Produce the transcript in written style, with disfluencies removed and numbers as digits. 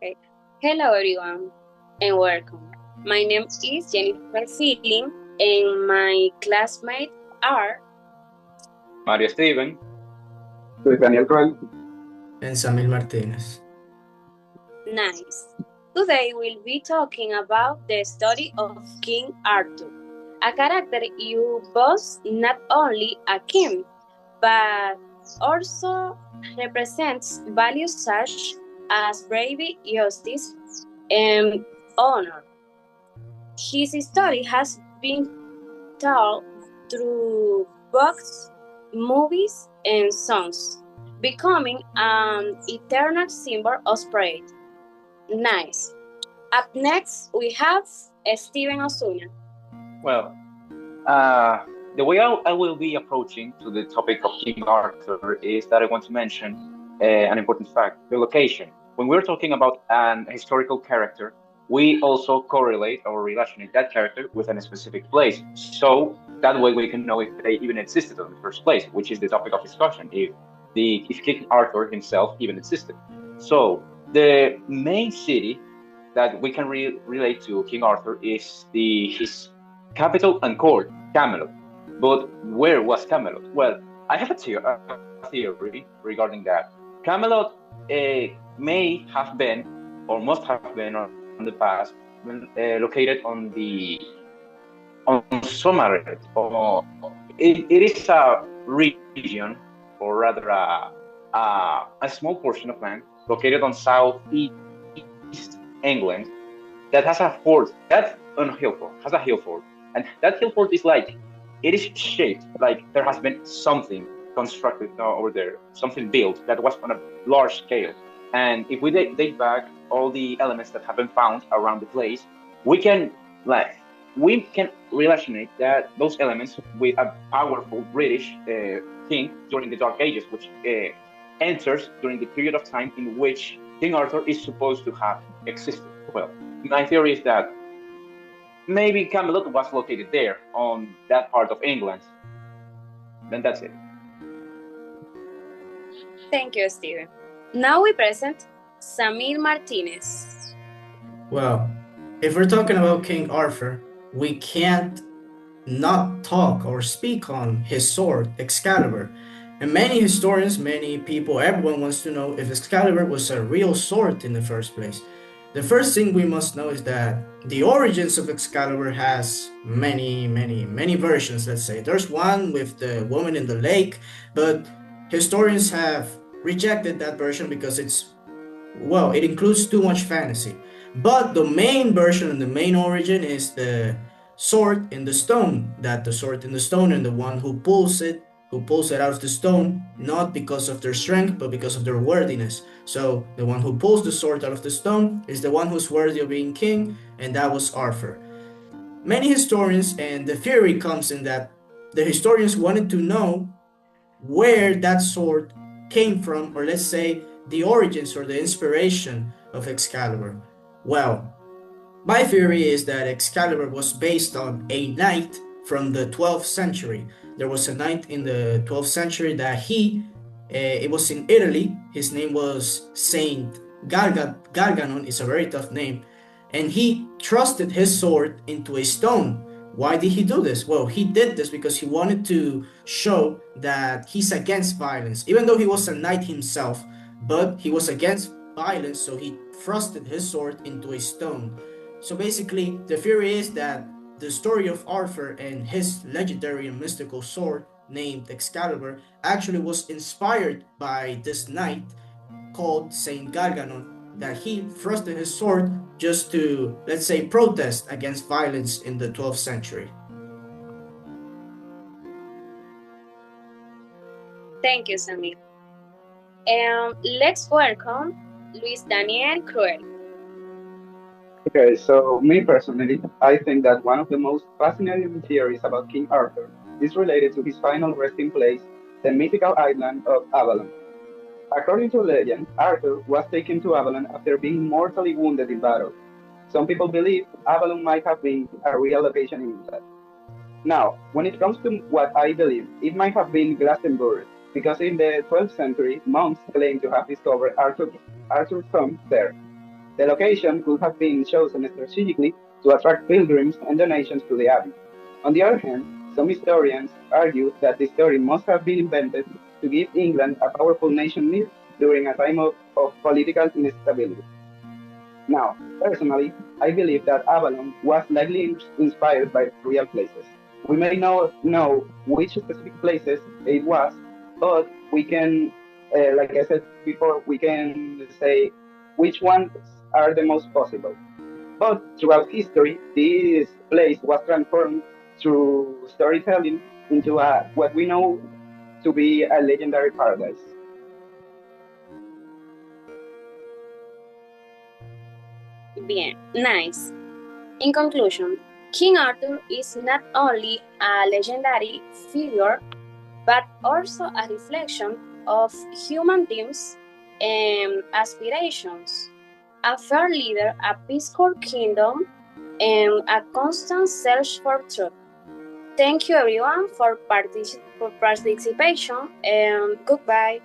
Okay. Hello, everyone, and welcome. My name is Jennifer Sealing, and my classmates are Mario Steven. Soy Daniel Cruel. And Samil Martinez. nice. Today, we'll be talking about the story of King Arthur, a character who was not only a king, but also represents values such as bravery, justice, and honor. His story has been told through books, movies, and songs, becoming an eternal symbol of pride. Nice. Up next, we have Steven Osuna. Well, uh, the way I will be approaching to the topic of King Arthur is that I want to mention an important fact: the location. When we're talking about an historical character, we also correlate or relationate that character with a specific place. So that way we can know if they even existed in the first place, which is the topic of discussion. If King Arthur himself even existed. So the main city that we can relate to King Arthur is the his capital and court, Camelot. But where was Camelot? Well, I have a theory regarding that. Camelot may have been, or must have been on the past, located on Somaret, or it is a region, or rather a small portion of land located on southeast England that has a fort that on a hill fort has a hill fort, and that hill fort is like it is shaped like there has been something constructed over there, something built that was on a large scale. And if we date back all the elements that have been found around the place, we can like we can relationate that those elements with a powerful British king during the Dark Ages, which enters during the period of time in which King Arthur is supposed to have existed. Well, my theory is that maybe Camelot was located there on that part of England. Then that's it. Thank you, Steven. Now we present Samir Martinez. Well, if we're talking about King Arthur, we can't not talk or speak on his sword, Excalibur. And many historians, many people, everyone wants to know if Excalibur was a real sword in the first place. The first thing we must know is that the origins of Excalibur has many versions, let's say. There's one with the woman in the lake, but historians have rejected that version because it includes too much fantasy. But the main version and the main origin is the sword in the stone. That the sword in the stone and the one who pulls it out of the stone, not because of their strength, but because of their worthiness. So the one who pulls the sword out of the stone is the one who's worthy of being king, and that was Arthur. Many historians, and the theory comes in that the historians wanted to know where that sword came from, or let's say the origins or the inspiration of Excalibur. Well, my theory is that Excalibur was based on a knight from the 12th century. There was a knight in the 12th century that it was in Italy. His name was Saint Garganon. It's a very tough name. And he trusted his sword into a stone. Why did he do this? Well, he did this because he wanted to show that he's against violence, even though he was a knight himself, but he was against violence, so he thrusted his sword into a stone. So basically, the theory is that the story of Arthur and his legendary and mystical sword named Excalibur actually was inspired by this knight called Saint Garganon, that he thrusted his sword just to, let's say, protest against violence in the 12th century. Thank you, Samir. And let's welcome Luis Daniel Cruel. Okay, so me personally, I think that one of the most fascinating theories about King Arthur is related to his final resting place, the mythical island of Avalon. According to legend, Arthur was taken to Avalon after being mortally wounded in battle. Some people believe Avalon might have been a real location in England. Now, when it comes to what I believe, it might have been Glastonbury, because in the 12th century, monks claim to have discovered Arthur's tomb there. The location could have been chosen strategically to attract pilgrims and donations to the abbey. On the other hand, some historians argue that the story must have been invented to give England a powerful nation myth during a time of political instability. Now, personally, I believe that Avalon was likely inspired by real places. We may not know which specific places it was, but we can, like I said before, we can say which ones are the most possible. But throughout history, this place was transformed through storytelling into what we know to be a legendary paradise. Bien, nice. In conclusion, King Arthur is not only a legendary figure, but also a reflection of human dreams and aspirations. A fair leader, a peaceful kingdom, and a constant search for truth. Thank you everyone for participation and goodbye.